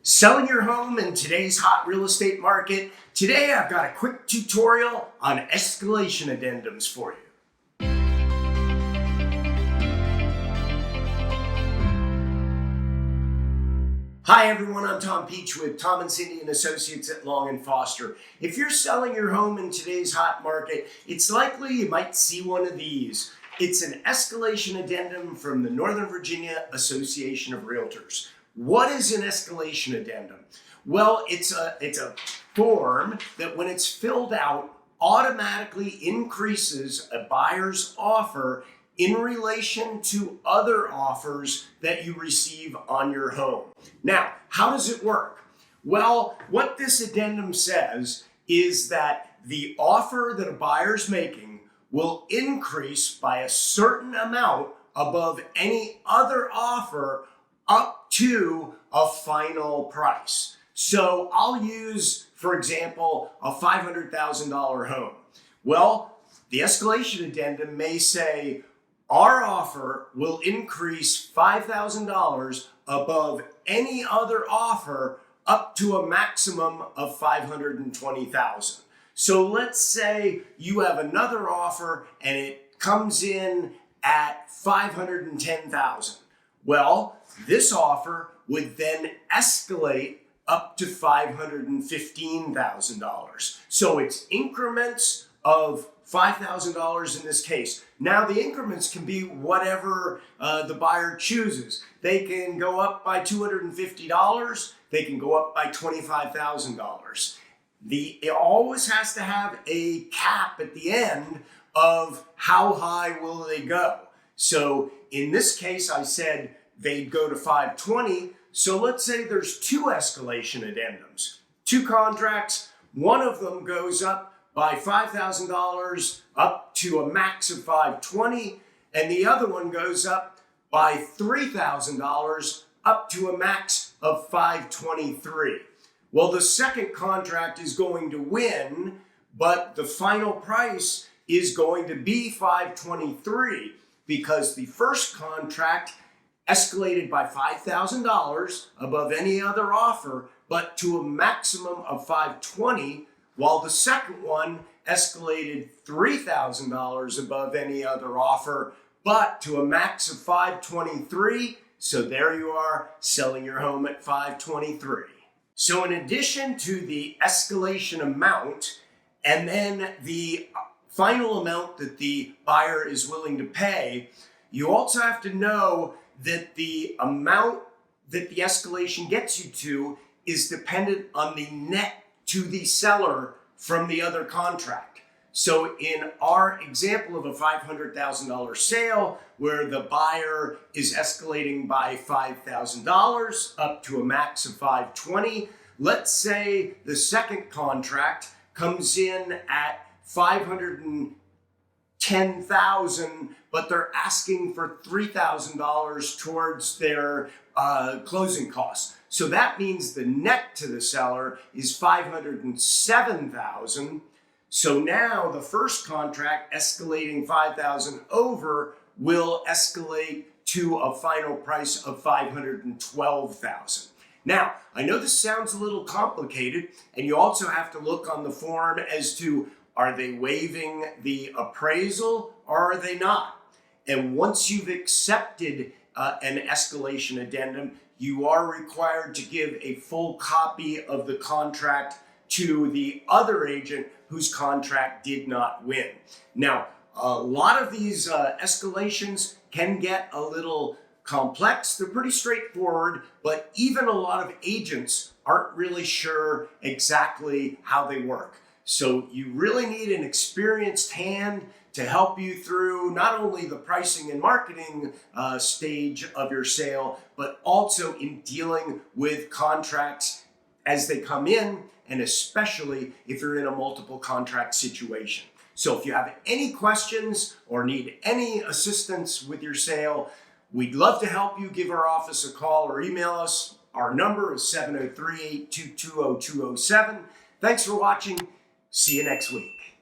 Selling your home in today's hot real estate market. Today I've got a quick tutorial on escalation addendums for you. Hi everyone, I'm Tom Peach with Tom and Cindy and Associates at Long & Foster. If you're selling your home in today's hot market, it's likely you might see one of these. It's an escalation addendum from the Northern Virginia Association of Realtors. What is an escalation addendum? Well, it's a form that when it's filled out automatically increases a buyer's offer in relation to other offers that you receive on your home. Now, how does it work? Well, what this addendum says is that the offer that a buyer's making will increase by a certain amount above any other offer up to a final price. So I'll use, for example, a $500,000 home. Well, the escalation addendum may say our offer will increase $5,000 above any other offer up to a maximum of $520,000. So let's say you have another offer and it comes in at $510,000. Well, this offer would then escalate up to $515,000. So it's increments of $5,000 in this case. Now the increments can be whatever the buyer chooses. They can go up by $250. They can go up by $25,000. It always has to have a cap at the end of how high will they go. So in this case, I said they'd go to 520. So let's say there's two escalation addendums, two contracts. One of them goes up by $5,000 up to a max of 520, and the other one goes up by $3,000 up to a max of 523. Well, the second contract is going to win, but the final price is going to be 523 because the first contract escalated by $5,000 above any other offer, but to a maximum of 520, while the second one escalated $3,000 above any other offer, but to a max of 523. So there you are, selling your home at 523. So in addition to the escalation amount and then the final amount that the buyer is willing to pay, you also have to know that the amount that the escalation gets you to is dependent on the net to the seller from the other contract. So in our example of a $500,000 sale where the buyer is escalating by $5,000 up to a max of 520, let's say the second contract comes in at $510,000, but they're asking for $3,000 towards their closing costs. So that means the net to the seller is $507,000. So now the first contract escalating $5,000 over will escalate to a final price of $512,000. Now, I know this sounds a little complicated, and you also have to look on the form as to are they waiving the appraisal or are they not? And once you've accepted an escalation addendum, you are required to give a full copy of the contract to the other agent whose contract did not win. Now, a lot of these escalations can get a little complex. They're pretty straightforward, but even a lot of agents aren't really sure exactly how they work. So you really need an experienced hand to help you through not only the pricing and marketing stage of your sale, but also in dealing with contracts as they come in, and especially if you're in a multiple contract situation. So if you have any questions or need any assistance with your sale, we'd love to help you. Give our office a call or email us. Our number is 703-822-0207. Thanks for watching. See you next week.